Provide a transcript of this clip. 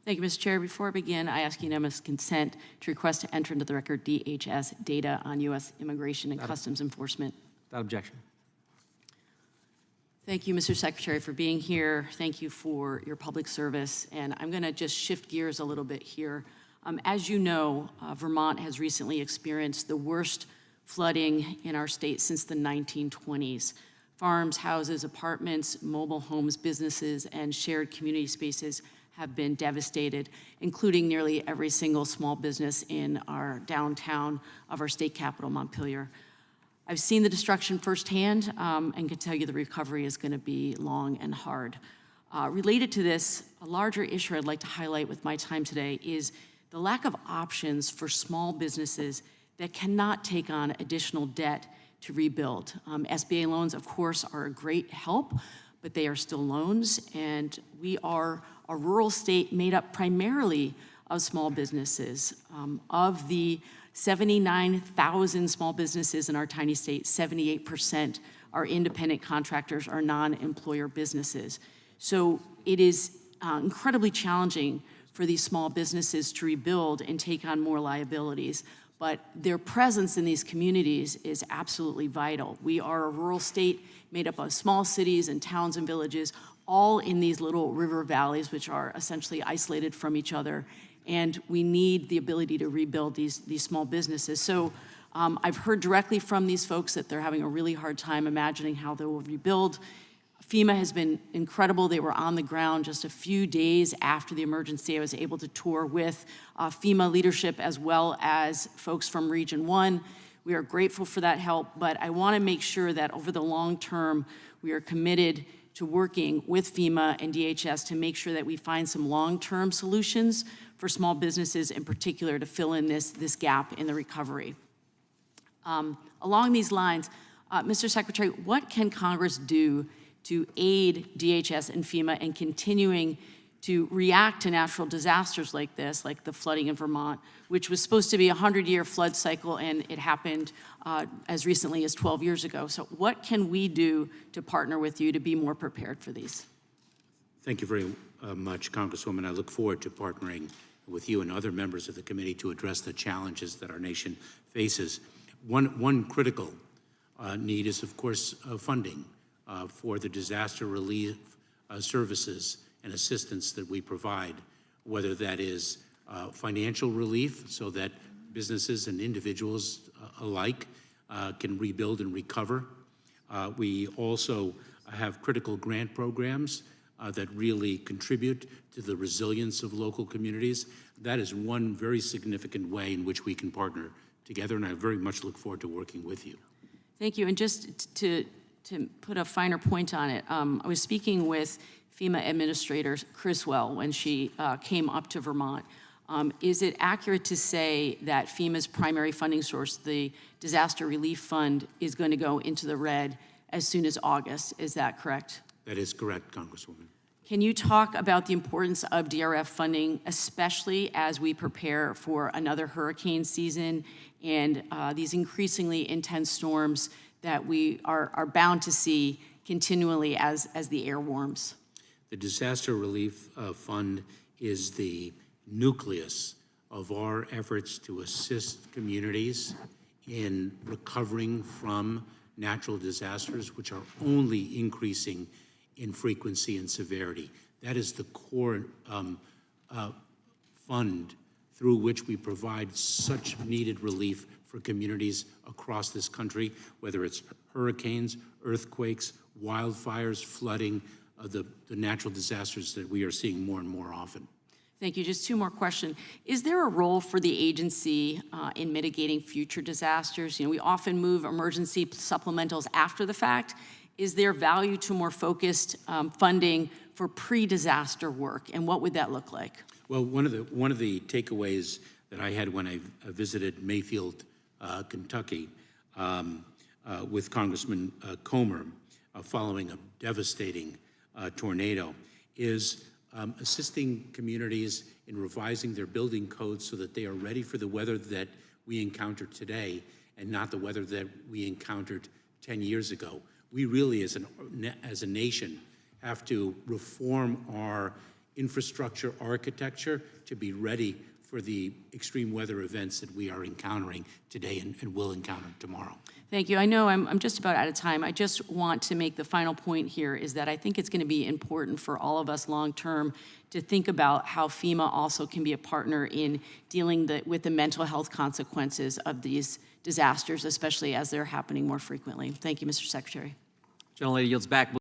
Thank you, Mr. Chair. Before I begin, I ask unanimous consent to request to enter into the record DHS data on U.S. immigration and customs enforcement. Without objection. Thank you, Mr. Secretary, for being here. Thank you for your public service. And I'm going to just shift gears a little bit here. As you know, Vermont has recently experienced the worst flooding in our state since the 1920s. Farms, houses, apartments, mobile homes, businesses, and shared community spaces have been devastated, including nearly every single small business in our downtown of our state capital, Montpelier. I've seen the destruction firsthand and can tell you the recovery is going to be long and hard. Related to this, a larger issue I'd like to highlight with my time today is the lack of options for small businesses that cannot take on additional debt to rebuild. SBA loans, of course, are a great help, but they are still loans, and we are a rural state made up primarily of small businesses. Of the 79,000 small businesses in our tiny state, 78% are independent contractors or non-employer businesses. So it is incredibly challenging for these small businesses to rebuild and take on more liabilities. But their presence in these communities is absolutely vital. We are a rural state made up of small cities and towns and villages, all in these little river valleys, which are essentially isolated from each other. And we need the ability to rebuild these small businesses. So I've heard directly from these folks that they're having a really hard time imagining how they will rebuild. FEMA has been incredible. They were on the ground just a few days after the emergency. I was able to tour with FEMA leadership as well as folks from Region 1. We are grateful for that help, but I want to make sure that over the long term, we are committed to working with FEMA and DHS to make sure that we find some long-term solutions for small businesses in particular to fill in this gap in the recovery. Along these lines, Mr. Secretary, what can Congress do to aid DHS and FEMA in continuing to react to natural disasters like this, like the flooding in Vermont, which was supposed to be a 100-year flood cycle, and it happened as recently as 12 years ago. So what can we do to partner with you to be more prepared for these? Thank you very much, Congresswoman. I look forward to partnering with you and other members of the committee to address the challenges that our nation faces. One critical need is, of course, funding for the disaster relief services and assistance that we provide, whether that is financial relief so that businesses and individuals alike can rebuild and recover. We also have critical grant programs that really contribute to the resilience of local communities. That is one very significant way in which we can partner together, and I very much look forward to working with you. Thank you, and just to put a finer point on it, I was speaking with FEMA Administrator Criswell when she came up to Vermont. Is it accurate to say that FEMA's primary funding source, the Disaster Relief Fund, is going to go into the red as soon as August? Is that correct? That is correct, Congresswoman. Can you talk about the importance of DRF funding, especially as we prepare for another hurricane season and these increasingly intense storms that we are bound to see continually as the air warms? The Disaster Relief Fund is the nucleus of our efforts to assist communities in recovering from natural disasters, which are only increasing in frequency and severity. That is the core fund through which we provide such needed relief for communities across this country, whether it's hurricanes, earthquakes, wildfires, flooding, the natural disasters that we are seeing more and more often. Thank you. Just two more questions. Is there a role for the agency in mitigating future disasters? We often move emergency supplementals after the fact. Is there value to more focused funding for pre-disaster work, and what would that look like? Well, one of the takeaways that I had when I visited Mayfield, Kentucky, with Congressman Comer following a devastating tornado is assisting communities in revising their building codes so that they are ready for the weather that we encounter today and not the weather that we encountered 10 years ago. We really, as a nation, have to reform our infrastructure architecture to be ready for the extreme weather events that we are encountering today and will encounter tomorrow. Thank you. I know I'm just about out of time. I just want to make the final point here is that I think it's going to be important for all of us long-term to think about how FEMA also can be a partner in dealing with the mental health consequences of these disasters, especially as they're happening more frequently. Thank you, Mr. Secretary. Gentlelady yields back.